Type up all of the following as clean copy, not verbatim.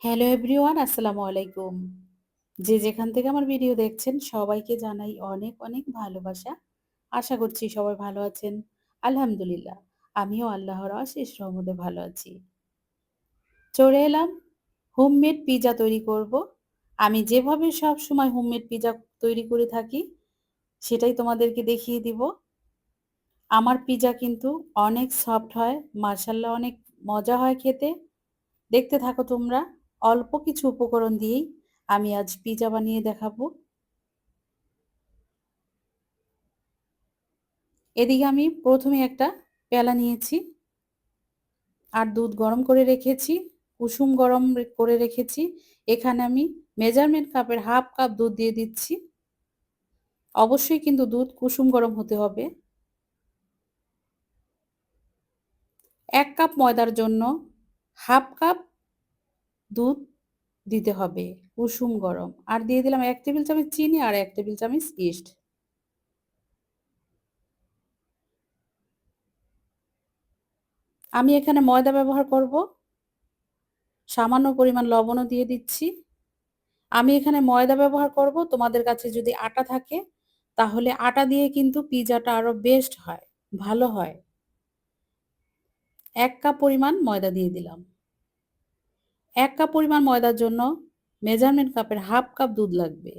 Hello everyone, আসসালামু আলাইকুম। যে যেখান থেকে আমার ভিডিও দেখছেন সবাইকে জানাই অনেক অনেক ভালোবাসা। আশা করছি সবাই ভালো আছেন। আলহামদুলিল্লাহ, আমিও আল্লাহর অশেষ রহমতে ভালো আছি। চলে এলাম হোমমেড পিজা তৈরি করব। আমি যেভাবে সবসময় হোমমেড পিজা তৈরি করে থাকি সেটাই তোমাদেরকে দেখিয়ে দিব। আমার পিজা কিন্তু অনেক সফট হয়, মাশাআল্লাহ অনেক মজা হয় খেতে। দেখতে থাকো তোমরা। অল্প কিছু উপকরণ দিয়েই আমি আজ পিজা বানিয়ে দেখাবো। এদিকে আমি প্রথমে একটা পেলা নিয়েছি আর দুধ গরম করে রেখেছি, কুসুম গরম করে রেখেছি। এখানে আমি মেজারমেন্ট কাপের হাফ কাপ দুধ দিয়ে দিচ্ছি। অবশ্যই কিন্তু দুধ কুসুম গরম হতে হবে। ১ কাপ ময়দার জন্য হাফ কাপ দুধ দিতে হবে কুসুম গরম। আর দিয়ে দিলাম ১ টেবিল চামচ চিনি আর ১ টেবিল চামচ ইস্ট। আমি এখানে ময়দা ব্যবহার করব। সামান্য পরিমাণ লবণও দিয়ে দিচ্ছি। আমি এখানে ময়দা ব্যবহার করব। তোমাদের কাছে যদি আটা থাকে তাহলে আটা দিয়ে কিন্তু পিজাটা আরো বেস্ট হয়, ভালো হয়। ১ কাপ পরিমাণ ময়দা দিয়ে দিলাম। ১ কাপ পরিমাণ ময়দার জন্য মেজারমেন্ট কাপের হাফ কাপ দুধ লাগবে।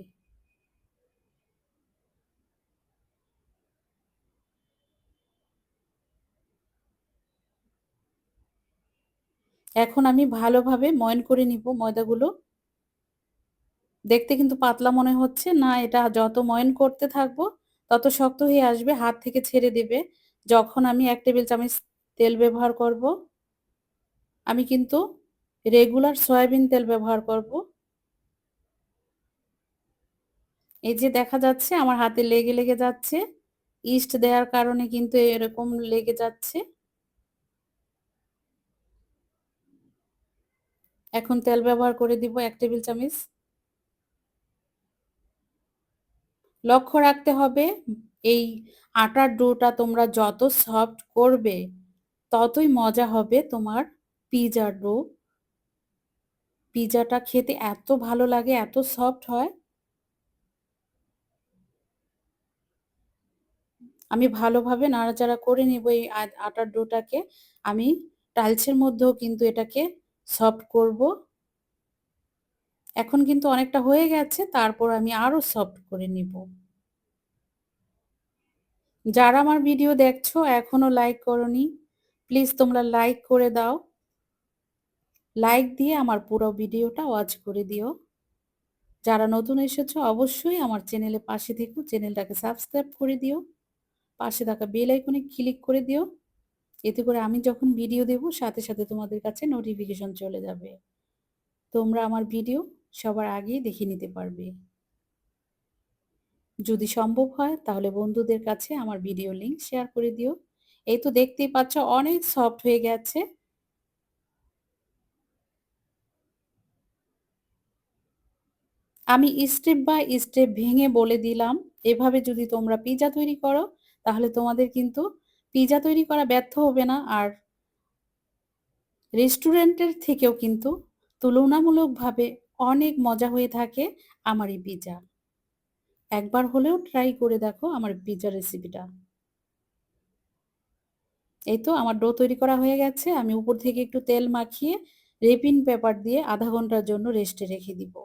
এখন আমি ভালোভাবে ময়ন করে নিব ময়দাগুলো। দেখতে কিন্তু পাতলা মনে হচ্ছে না, এটা যত ময়ন করতে থাকবো তত শক্ত হয়ে আসবে, হাত থেকে ছেড়ে দেবে। যখন আমি ১ টেবিল চামচ তেল ব্যবহার করব, আমি কিন্তু রেগুলার সয়াবিন তেল ব্যবহার করব। এই যে দেখা যাচ্ছে আমার হাতে লেগে যাচ্ছে। ইস্ট দেওয়ার কারণে কিন্তু এরকম লেগে যাচ্ছে। এখন তেল ব্যবহার করে দিব ১ টেবিল চামচ। লক্ষ্য রাখতে হবে এই আটার ডোটা তোমরা যত সফট করবে ততই মজা হবে তোমার পিজার ডো। পিজাটা খেতে এত ভালো লাগে, এত সফট হয়। আমি ভালোভাবে নাড়াচাড়া করে নিব এই আটার ডোটাকে। আমি টাইলসের মধ্যেও কিন্তু এটাকে সফট করব। এখন কিন্তু অনেকটা হয়ে গেছে, তারপর আমি আরো সফট করে নিব। যারা আমার ভিডিও দেখছো এখনো লাইক করোনি, প্লিজ তোমরা লাইক করে দাও। লাইক দিয়ে আমার পুরো ভিডিওটা ওয়াচ করে দিও। যারা নতুন এসেছো অবশ্যই আমার চ্যানেলে পাশে থেকো, চ্যানেলটাকে সাবস্ক্রাইব করে দিও। পাশে থাকা বেল আইকনে ক্লিক করে দিও। এতে করে আমি যখন ভিডিও দেব সাথে সাথে তোমাদের কাছে নোটিফিকেশন চলে যাবে। তোমরা আমার ভিডিও সবার আগেই দেখে নিতে পারবে। যদি সম্ভব হয় তাহলে বন্ধুদের কাছে আমার ভিডিও লিংক শেয়ার করে দিও। এই তো দেখতেই পাচ্ছ অনেক সফট হয়ে গেছে। আমি স্টেপ বাই স্টেপ ভেঙে বলে দিলাম। এভাবে যদি তোমরা পিজা তৈরি করো তাহলে তোমাদের কিন্তু পিজা তৈরি করা ব্যর্থ হবে না। আর রেস্টুরেন্টের থেকেও কিন্তু তুলনামূলকভাবে অনেক মজা হয়ে থাকে আমার এই পিজা। একবার হলেও ট্রাই করে দেখো আমার পিজা রেসিপিটা। এই তো আমার ডো তৈরি করা হয়ে গেছে। আমি উপর থেকে একটু তেল মাখিয়ে রেপিং পেপার দিয়ে ০.৫ ঘন্টার জন্য রেস্টে রেখে দিব।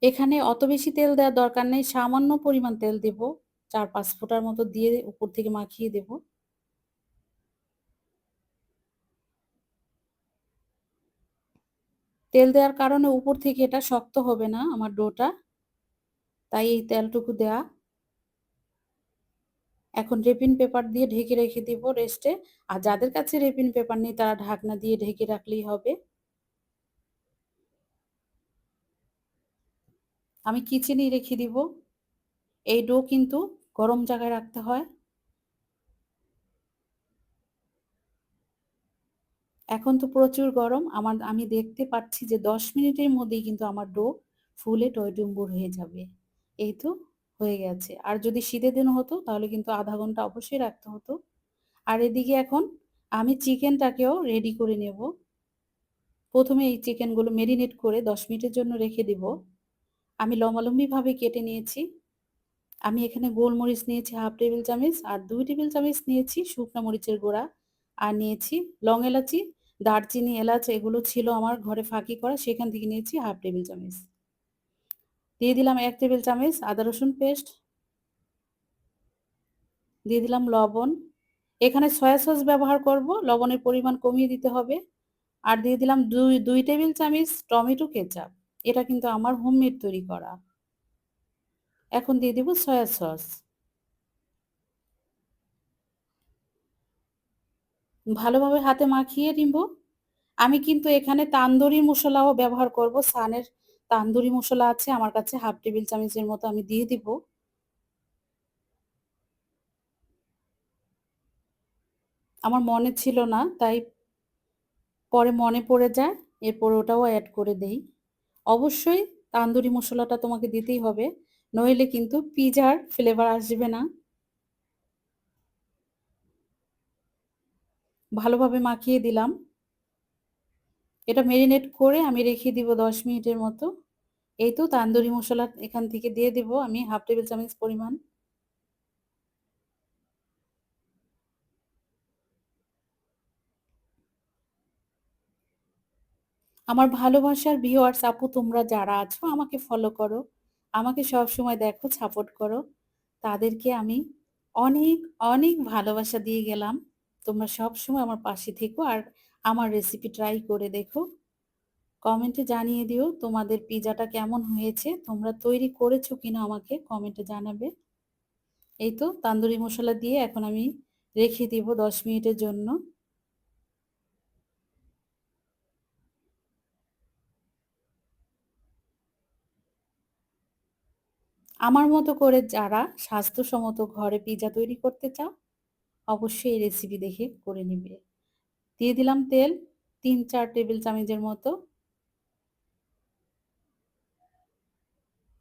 এখানে অত বেশি তেল দেওয়ার দরকার নেই, সামান্য পরিমাণ তেল দেব। ৪-৫ ফোঁটার মতো দিয়ে উপর থেকে মাখিয়ে দেব। তেল দেওয়ার কারণে উপর থেকে এটা শক্ত হবে না আমার ডোটা, তাই এই তেলটুকু দেয়া। এখন রেপিং পেপার দিয়ে ঢেকে রেখে দিব রেস্টে। আর যাদের কাছে রেপিং পেপার নেই তারা ঢাকনা দিয়ে ঢেকে রাখলেই হবে। আমি কিচেনেই রেখে দিব। এই ডো কিন্তু গরম জায়গায় রাখতে হয়। এখন তো প্রচুর গরম। আমি দেখতে পাচ্ছি যে ১০ মিনিটের মধ্যেই কিন্তু আমার ডো ফুলে টইটুম্বুর হয়ে যাবে। এই তো হয়ে গেছে। আর যদি শীতের দিন হতো তাহলে কিন্তু ০.৫ ঘন্টা অবশ্যই রাখতে হতো। আর এদিকে এখন আমি চিকেনটাকেও রেডি করে নেব। প্রথমে এই চিকেনগুলো মেরিনেট করে ১০ মিনিটের জন্য রেখে দিব। আমি লম্বালম্বিভাবে কেটে নিয়েছি। আমি এখানে গোলমরিচ নিয়েছি ১/২ টেবিল চামচ আর ২ টেবিল চামচ নিয়েছি শুকনা মরিচের গুঁড়া। আর নিয়েছি লং এলাচি, দারচিনি, এলাচ এগুলো ছিল আমার ঘরে ফাঁকি করা, সেখান থেকে নিয়েছি ১/২ টেবিল চামচ। দিয়ে দিলাম ১ টেবিল চামচ আদা রসুন পেস্ট, দিয়ে দিলাম লবণ। এখানে সয়া সস ব্যবহার করব, লবণের পরিমাণ কমিয়ে দিতে হবে। আর দিয়ে দিলাম ২ টেবিল চামচ টমেটো কেচাপ। এটা কিন্তু আমার হোমমেড তৈরি করা। এখন দিয়ে দিব সয়া সস। ভালোভাবে হাতে মাখিয়ে নিব। আমি কিন্তু এখানে তান্দুরি মসলাও ব্যবহার করব। সানের তান্দুরি মসলা আছে আমার কাছে ১/২ টেবিল চামচের মতো আমি দিয়ে দিব। আমার মনে ছিল না, তাই পরে মনে পড়ে যায়। এরপর ওটাও এড করে দেই। অবশ্যই তান্দুরি মসলাটা তোমাকে দিতেই হবে। নইলে কিন্তু পিজার ফ্লেভার আসবে না। ভালোভাবে মাখিয়ে দিলাম। এটা মেরিনেট করে আমি রেখে দিব ১০ মিনিটের মতো। এই তো তান্দুরি মসলা এখান থেকে দিয়ে দিব আমি ১/২ টেবিল চামচ পরিমাণ। আমার ভালোবাসার ভিউয়ার্স আপু তোমরা যারা আছো আমাকে ফলো করো। আমাকে সবসময় দেখো, সাপোর্ট করো। তাদেরকে আমি অনেক, অনেক ভালোবাসা দিয়ে গেলাম। তোমরা সবসময় আমার পাশে থেকো আর আমার রেসিপি ট্রাই করে দেখো। কমেন্টে জানিয়ে দিও তোমাদের পিজাটা কেমন হয়েছে। তোমরা তৈরি করেছো কিনা আমাকে কমেন্টে জানাবে। এই তো তান্দুরি মসলা দিয়ে এখন আমি রেখে দিব ১০ মিনিটের জন্য। আমার মতো করে যারা স্বাস্থ্যসম্মত ঘরে পিজা তৈরি করতে চাও, অবশ্যই এই রেসিপি দেখে করে নিবে। দিয়ে দিলাম তেল ৩-৪ টেবিল চামচের মতো।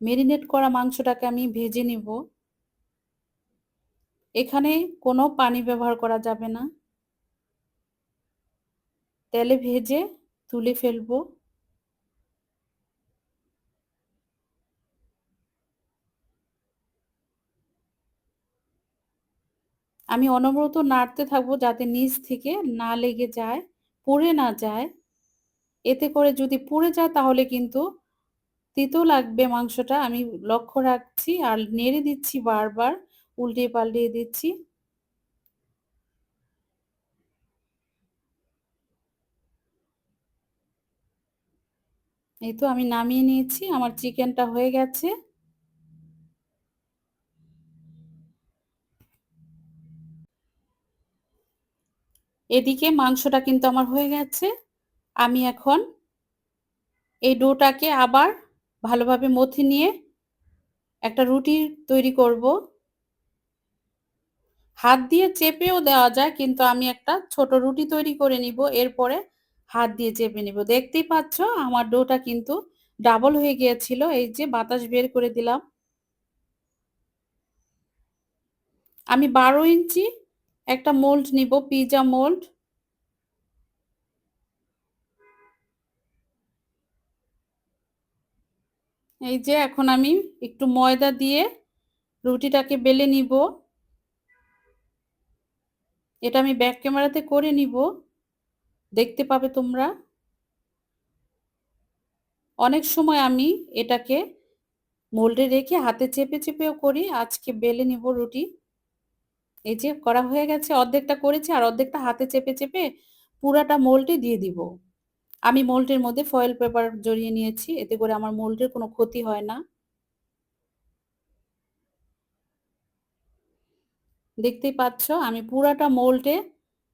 মেরিনেট করা মাংসটাকে আমি ভেজে নিব। এখানে কোনো পানি ব্যবহার করা যাবে না। তেলে ভেজে তুলে ফেলবো। আমি অনবরত নাড়তে থাকবো যাতে নিচ থেকে না লেগে যায়, পুড়ে না যায়। এতে করে যদি পুড়ে যায় তাহলে কিন্তু তিতো লাগবে মাংসটা। আমি লক্ষ্য রাখছি আর নেড়ে দিচ্ছি বারবার, উল্টিয়ে পাল্টিয়ে দিচ্ছি। এই তো আমি নামিয়ে নিয়েছি। আমার চিকেনটা হয়ে গেছে। এদিকে মাংসটা কিন্তু আমার হয়ে গেছে। আমি এখন এই ডোটাকে আবার ভালোভাবে মথে নিয়ে একটা রুটি তৈরি করব। হাত দিয়ে চেপেও দেওয়া যায় কিন্তু আমি একটা ছোট রুটি তৈরি করে নিব। এরপরে হাত দিয়ে চেপে নিব। দেখতেই পাচ্ছ আমার ডোটা কিন্তু ডাবল হয়ে গিয়েছিল। এই যে বাতাস বের করে দিলাম। আমি ১২ ইঞ্চি একটা মোল্ড নিব, পিজ্জা মোল্ড। এই যে এখন আমি একটু ময়দা দিয়ে রুটিটাকে বেলে নিব। এটা আমি ব্যাক ক্যামেরাতে করে নিব। দেখতে পাবে তোমরা। অনেক সময় আমি এটাকে মোল্ডে রেখে হাতে চেপে চেপেও করি। আজকে বেলে নিব রুটি। এই যে করা হয়ে গেছে। অর্ধেকটা করেছি আর অর্ধেকটা হাতে চেপে চেপে পুরাটা মোল্ডে দিয়ে দিব। আমি মোল্ডের মধ্যে ফয়েল পেপার জড়িয়ে নিয়েছি। এতে করে আমার মোল্ডের কোনো ক্ষতি হয় না। দেখতেই পাচ্ছ আমি পুরাটা মোল্ডে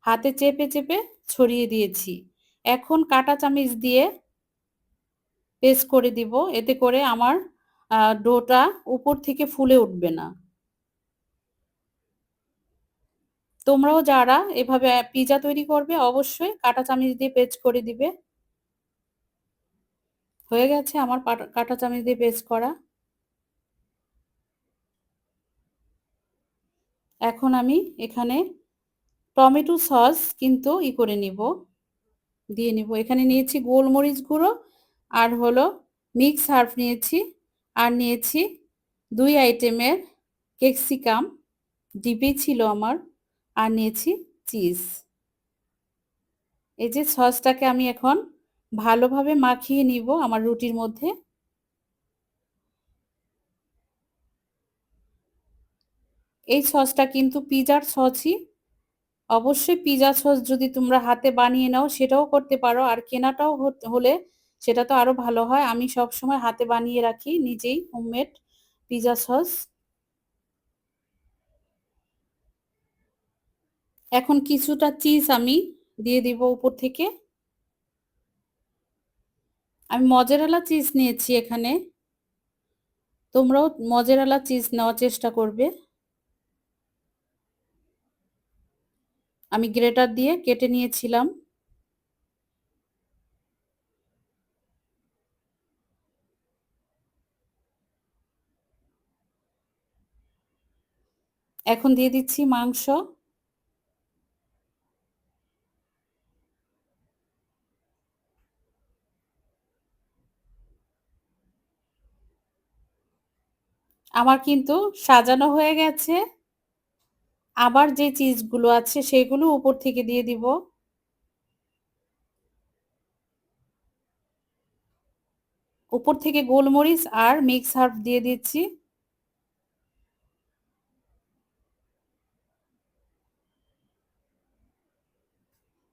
হাতে চেপে চেপে ছড়িয়ে দিয়েছি। এখন কাঁটা চামিচ দিয়ে পেস্ট করে দিব। এতে করে আমার ডোটা উপর থেকে ফুলে উঠবে না। তোমরাও যারা এভাবে পিজা তৈরি করবে অবশ্যই কাঁটা চামিচ দিয়ে পেস্ট করে দিবে। হয়ে গেছে আমার কাঁটা চামিচ দিয়ে পেস্ট করা। এখন আমি এখানে টমেটো সস কিন্তু করে নিব। দিয়ে নিব। এখানে নিয়েছি গোলমরিচ গুঁড়ো আর হলো মিক্স হার্ব নিয়েছি। আর নিয়েছি ২ আইটেমের ক্যাপসিকাম, ডিপেই ছিল আমার। আর নিয়েছি চিজ। এই যে সসটাকে আমি এখন ভালোভাবে মাখিয়ে নিব আমার রুটির মধ্যে। এই সসটা কিন্তু পিজার সসই। অবশ্যই পিজা সস যদি তোমরা হাতে বানিয়ে নাও সেটাও করতে পারো। আর কেনাটাও হলে সেটা তো আরো ভালো হয়। আমি সবসময় হাতে বানিয়ে রাখি নিজেই হোমমেড পিজা সস। এখন কিছুটা চিজ আমি দিয়ে দিব উপর থেকে। আমি মজেরেলা চিজ নিয়েছি এখানে। তোমরাও মজেরেলা চিজ নেওয়ার চেষ্টা করবে। আমি গ্রেটার দিয়ে কেটে নিয়েছিলাম। এখন দিয়ে দিচ্ছি মাংস। আমার কিন্তু সাজানো হয়ে গেছে। আবার যে চিজগুলো আছে সেগুলো উপর থেকে দিয়ে দিব। উপর থেকে গোলমরিচ আর মিক্স হার্ব দিয়ে দিচ্ছি।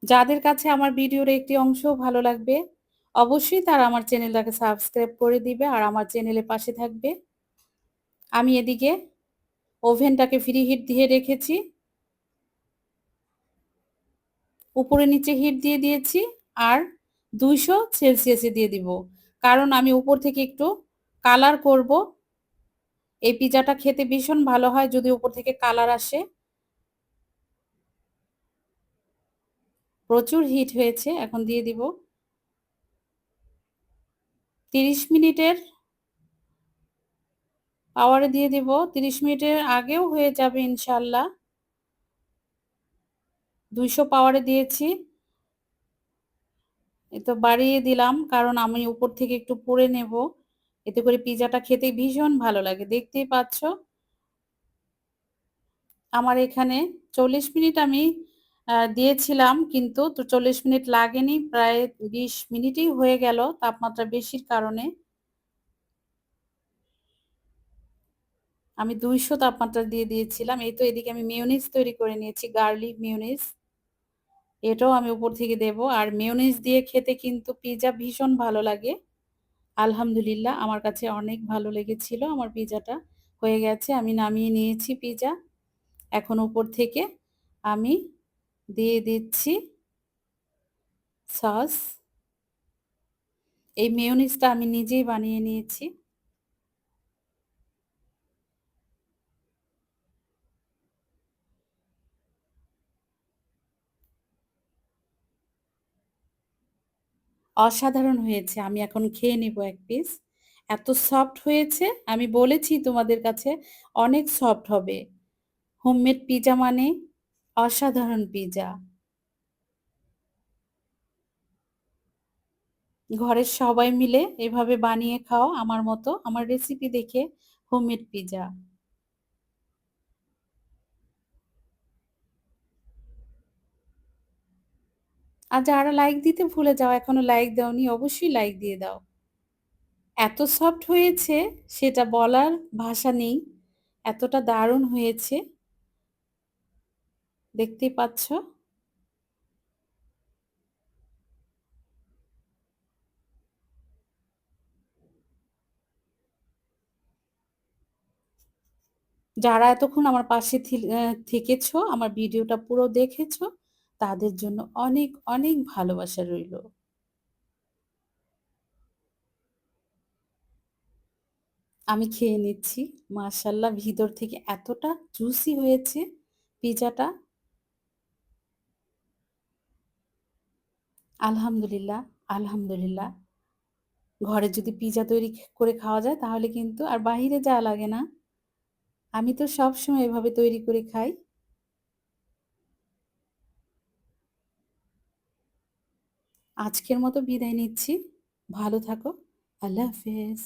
যাদের কাছে আমার ভিডিওর একটি অংশও ভালো লাগবে, অবশ্যই তারা আমার চ্যানেলটাকে সাবস্ক্রাইব করে দিবে আর আমার চ্যানেলের পাশে থাকবে। আমি এদিকে ওভেনটাকে ফ্রি হিট দিয়ে রেখেছি। উপরে নিচে হিট দিয়ে দিয়েছি আর ২০০ সেলসিয়াসে দিয়ে দিব। কারণ আমি উপর থেকে একটু কালার করব। এই পিজাটা খেতে ভীষণ ভালো হয় যদি উপর থেকে কালার আসে। প্রচুর হিট হয়েছে। এখন দিয়ে দিব ৩০ মিনিটের পাওয়ারে দিয়ে দিব। ৩০ মিনিটের আগেও হয়ে যাবে ইনশাআল্লাহ। ২০০ পাওয়ারে দিয়েছি। এ তো বাড়িয়ে দিলাম কারণ আমি উপর থেকে একটু পুড়ে নেব। এতে করে পিজাটা খেতে ভীষণ ভালো লাগে। দেখতেই পাচ্ছ আমার এখানে ৪০ মিনিট আমি দিয়েছিলাম কিন্তু ৪০ মিনিট লাগেনি। প্রায় ২০ মিনিটই হয়ে গেল তাপমাত্রা বেশির কারণে। আমি ২০০ তাপমাত্রা দিয়ে দিয়েছিলাম। এই তো এদিকে আমি মেয়োনিজ তৈরি করে নিয়েছি, গার্লিক মেয়োনিজ। এটাও আমি উপর থেকে দেব। আর মেয়োনিজ দিয়ে খেতে কিন্তু পিজা ভীষণ ভালো লাগে। আলহামদুলিল্লাহ আমার কাছে অনেক ভালো লেগেছিল। আমার পিজাটা হয়ে গেছে। আমি নামিয়ে নিয়েছি পিজা। এখন উপর থেকে আমি দিয়ে দিচ্ছি সস। এই মেয়োনিজটা আমি নিজেই বানিয়ে নিয়েছি। অসাধারণ হয়েছে। আমি এখন খেয়ে নিব ১ পিস। এত সফট হয়েছে, আমি বলেছি তোমাদের কাছে অনেক সফট হবে। হোমমেড পিজা মানে অসাধারণ পিজা। ঘরের সবাই মিলে এভাবে বানিয়ে খাও আমার মতো, আমার রেসিপি দেখে হোমমেড পিজা। আর যারা লাইক দিতে ভুলে যাও, এখনো লাইক দাওনি, অবশ্যই লাইক দিয়ে দাও। এত সফট হয়েছে সেটা বলার ভাষা নেই। এতটা দারুণ হয়েছে, দেখতেই পাচ্ছ। যারা এতক্ষণ আমার পাশে থেকেছো, আমার ভিডিওটা পুরো দেখেছো, তাদের জন্য অনেক, অনেক ভালোবাসা রইলো। আমি খেয়ে নিচ্ছি। মাশাআল্লাহ ভিতর থেকে এতটা জুসি হয়েছে পিজাটা। আলহামদুলিল্লাহ, আলহামদুলিল্লাহ। ঘরে যদি পিজা তৈরি করে খাওয়া যায় তাহলে কিন্তু আর বাহিরে যাওয়া লাগে না। আমি তো সবসময় এভাবে তৈরি করে খাই। আজকের মতো বিদায় নিচ্ছি। ভালো থাকো। আল্লাহ হাফেজ।